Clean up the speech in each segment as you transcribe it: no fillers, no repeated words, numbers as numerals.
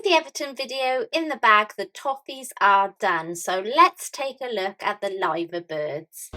the Everton video in the bag, the toffees are done. So let's take a look at the liver birds.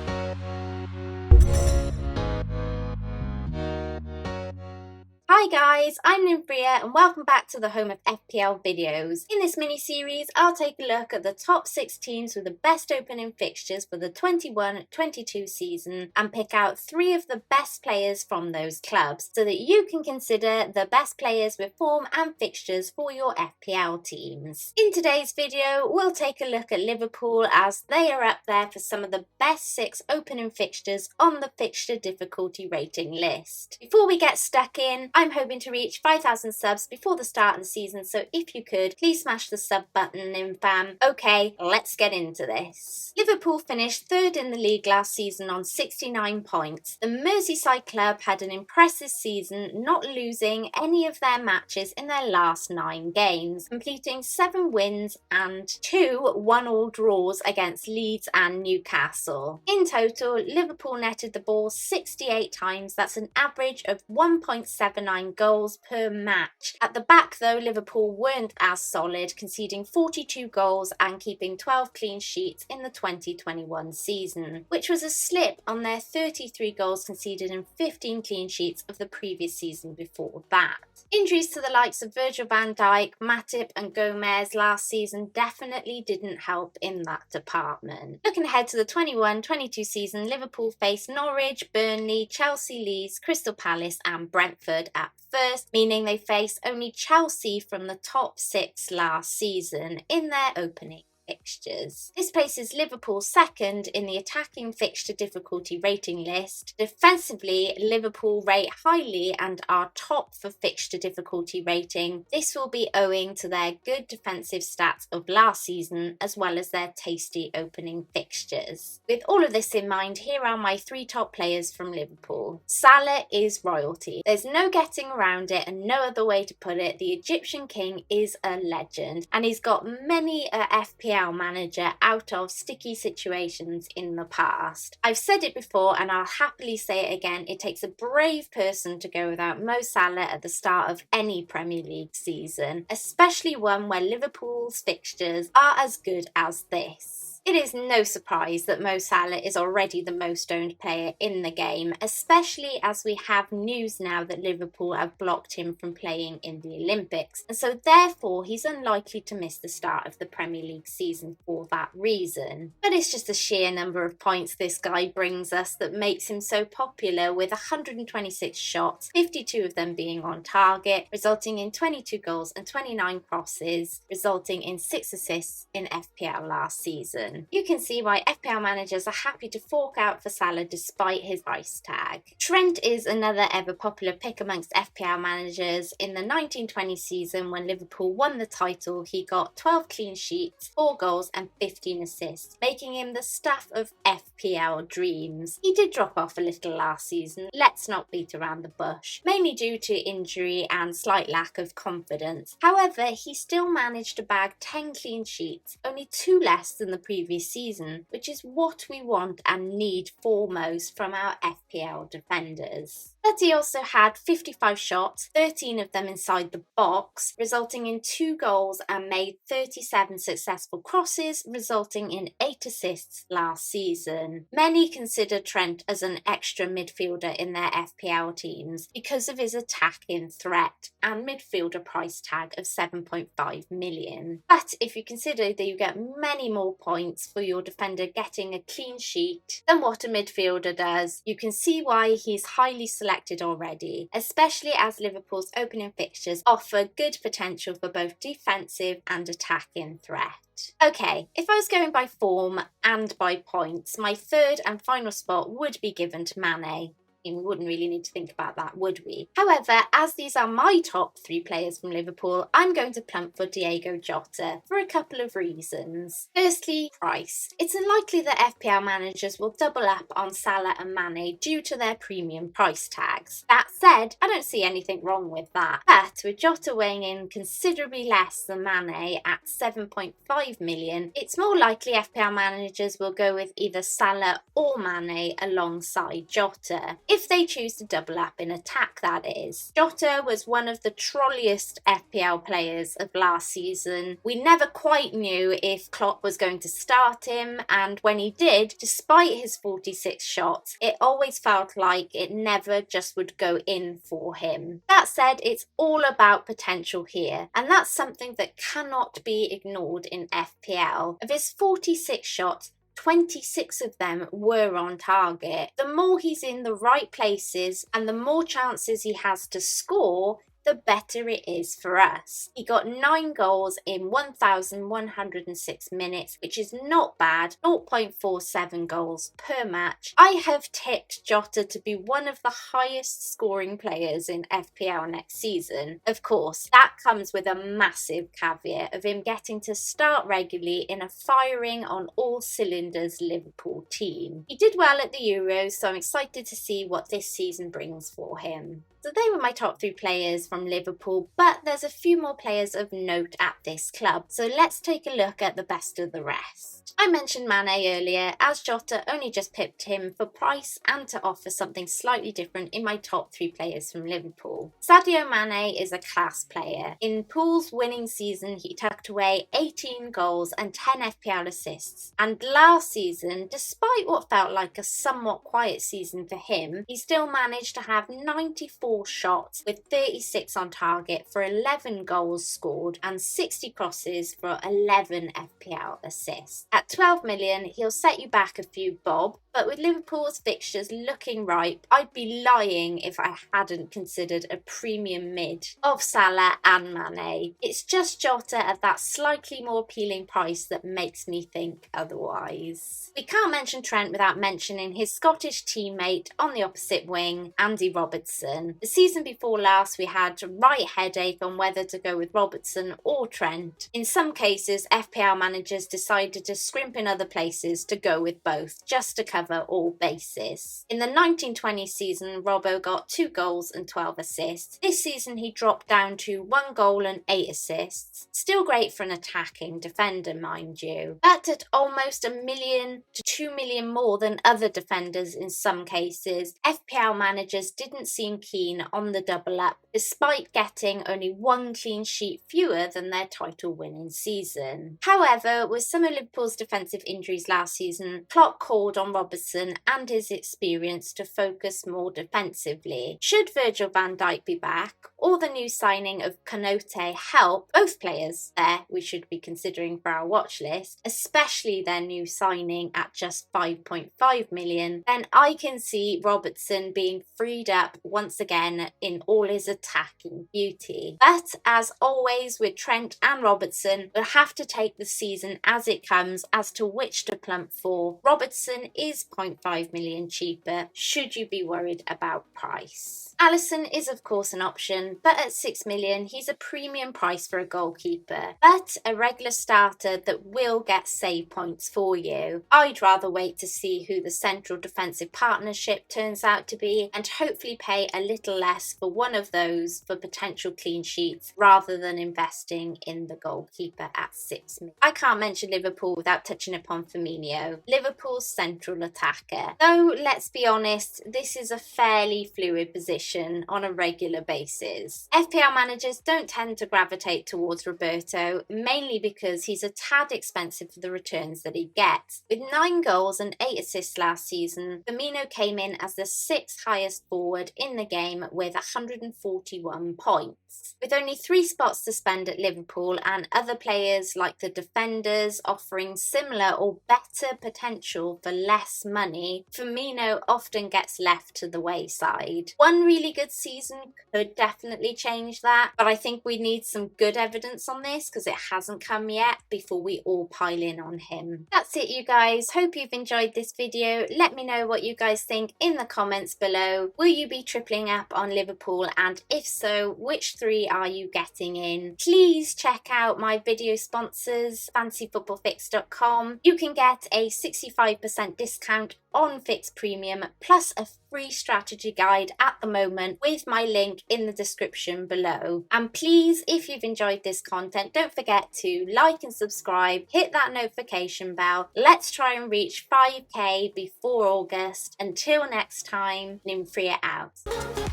Hi guys, I'm Nymfria and welcome back to the home of FPL videos. In this mini-series, I'll take a look at the top 6 teams with the best opening fixtures for the 21-22 season and pick out 3 of the best players from those clubs so that you can consider the best players with form and fixtures for your FPL teams. In today's video, we'll take a look at Liverpool as they are up there for some of the best 6 opening fixtures on the fixture difficulty rating list. Before we get stuck in, I'm hoping to reach 5,000 subs before the start of the season, so if you could, please smash the sub button, Lynn fam. Okay, let's get into this. Liverpool finished 3rd in the league last season on 69 points. The Merseyside club had an impressive season, not losing any of their matches in their last 9 games, completing 7 wins and 2 1-all draws against Leeds and Newcastle. In total, Liverpool netted the ball 68 times, that's an average of 1.79 goals per match. At the back though, Liverpool weren't as solid, conceding 42 goals and keeping 12 clean sheets in the 2021 season, which was a slip on their 33 goals conceded and 15 clean sheets of the previous season before that. Injuries to the likes of Virgil van Dijk, Matip and Gomez last season definitely didn't help in that department. Looking ahead to the 21-22 season, Liverpool faced Norwich, Burnley, Chelsea, Leeds, Crystal Palace and Brentford at first, meaning they faced only Chelsea from the top 6 last season in their opening fixtures. This places Liverpool 2nd in the attacking fixture difficulty rating list. Defensively, Liverpool rate highly and are top for fixture difficulty rating. This will be owing to their good defensive stats of last season as well as their tasty opening fixtures. With all of this in mind, here are my 3 top players from Liverpool. Salah is royalty. There's no getting around it and no other way to put it. The Egyptian king is a legend and he's got many FPL manager out of sticky situations in the past. I've said it before and I'll happily say it again, it takes a brave person to go without Mo Salah at the start of any Premier League season, especially one where Liverpool's fixtures are as good as this. It is no surprise that Mo Salah is already the most owned player in the game, especially as we have news now that Liverpool have blocked him from playing in the Olympics, and so therefore he's unlikely to miss the start of the Premier League season for that reason. But it's just the sheer number of points this guy brings us that makes him so popular, with 126 shots, 52 of them being on target, resulting in 22 goals and 29 crosses, resulting in 6 assists in FPL last season. You can see why FPL managers are happy to fork out for Salah despite his price tag. Trent is another ever popular pick amongst FPL managers. In the 1920 season when Liverpool won the title, he got 12 clean sheets, 4 goals and 15 assists, making him the stuff of FPL dreams. He did drop off a little last season, let's not beat around the bush, mainly due to injury and slight lack of confidence. However, he still managed to bag 10 clean sheets, only 2 less than the previous season, which is what we want and need foremost from our FPL defenders. But he also had 55 shots, 13 of them inside the box, resulting in 2 goals and made 37 successful crosses, resulting in 8 assists last season. Many consider Trent as an extra midfielder in their FPL teams because of his attacking threat and midfielder price tag of 7.5 million. But if you consider that you get many more points for your defender getting a clean sheet than what a midfielder does, you can see why he's highly selected already, especially as Liverpool's opening fixtures offer good potential for both defensive and attacking threat. Okay, if I was going by form and by points, my 3rd and final spot would be given to Mane. We wouldn't really need to think about that, would we? However, as these are my top 3 players from Liverpool, I'm going to plump for Diogo Jota for a couple of reasons. Firstly, price. It's unlikely that FPL managers will double up on Salah and Mane due to their premium price tags. That said, I don't see anything wrong with that. But with Jota weighing in considerably less than Mane at 7.5 million, it's more likely FPL managers will go with either Salah or Mane alongside Jota. if they choose to double up in attack, that is. Jota was one of the trolliest FPL players of last season. We never quite knew if Klopp was going to start him, and when he did, despite his 46 shots, it always felt like it never just would go in for him. That said, it's all about potential here, and that's something that cannot be ignored in FPL. Of his 46 shots, 26 of them were on target. The more he's in the right places and the more chances he has to score, the better it is for us. He got 9 goals in 1,106 minutes, which is not bad, 0.47 goals per match. I have tipped Jota to be one of the highest scoring players in FPL next season. Of course, that comes with a massive caveat of him getting to start regularly in a firing on all cylinders Liverpool team. He did well at the Euros, so I'm excited to see what this season brings for him. So they were my top 3 players from Liverpool, but there's a few more players of note at this club. So let's take a look at the best of the rest. I mentioned Mane earlier, as Jota only just pipped him for price and to offer something slightly different in my top 3 players from Liverpool. Sadio Mane is a class player. In Pool's winning season, he tucked away 18 goals and 10 FPL assists. And last season, despite what felt like a somewhat quiet season for him, he still managed to have 94 shots with 36 on target for 11 goals scored and 60 crosses for 11 FPL assists. At 12 million, he'll set you back a few bob, but with Liverpool's fixtures looking ripe, I'd be lying if I hadn't considered a premium mid of Salah and Mane. It's just Jota at that slightly more appealing price that makes me think otherwise. We can't mention Trent without mentioning his Scottish teammate on the opposite wing, Andy Robertson. The season before last, we had a right headache on whether to go with Robertson or Trent. In some cases, FPL managers decided to scrimp in other places to go with both, just to cover all bases. In the 1920 season, Robbo got 2 goals and 12 assists. This season, he dropped down to 1 goal and 8 assists. Still great for an attacking defender, mind you. But at almost $1 million to $2 million more than other defenders in some cases, FPL managers didn't seem keen on the double up, despite getting only 1 clean sheet fewer than their title winning season. However, with some of Liverpool's defensive injuries last season, Klopp called on Robertson and his experience to focus more defensively. Should Virgil van Dijk be back, or the new signing of Konaté help, both players there we should be considering for our watch list, especially their new signing at just 5.5 million, then I can see Robertson being freed up once again in all his attacking beauty. But as always with Trent and Robertson, we'll have to take the season as it comes as to which to plump for. Robertson is 0.5 million cheaper, should you be worried about price. Alisson is of course an option, but at 6 million he's a premium price for a goalkeeper, but a regular starter that will get save points for you. I'd rather wait to see who the central defensive partnership turns out to be and hopefully pay a little less for one of those for potential clean sheets rather than investing in the goalkeeper at 6 million. I can't mention Liverpool without touching upon Firmino, Liverpool's central attacker. Though let's be honest, this is a fairly fluid position on a regular basis. FPL managers don't tend to gravitate towards Roberto, mainly because he's a tad expensive for the returns that he gets. With 9 goals and 8 assists last season, Firmino came in as the 6th highest forward in the game with 141 points. With only 3 spots to spend at Liverpool and other players like the defenders offering similar or better potential for less money, Firmino often gets left to the wayside. One really good season could definitely change that, but I think we need some good evidence on this because it hasn't come yet before we all pile in on him. That's it, you guys. Hope you've enjoyed this video. Let me know what you guys think in the comments below. Will you be tripling up on Liverpool, and if so, which 3 are you getting in? Please check out my video sponsors, fantasyfootballfix.com. You can get a 65% discount on Fix Premium plus a free strategy guide at the moment with my link in the description below. And please, if you've enjoyed this content, don't forget to like and subscribe, hit that notification bell. Let's try and reach 5k before August. Until next time, Nymfria out.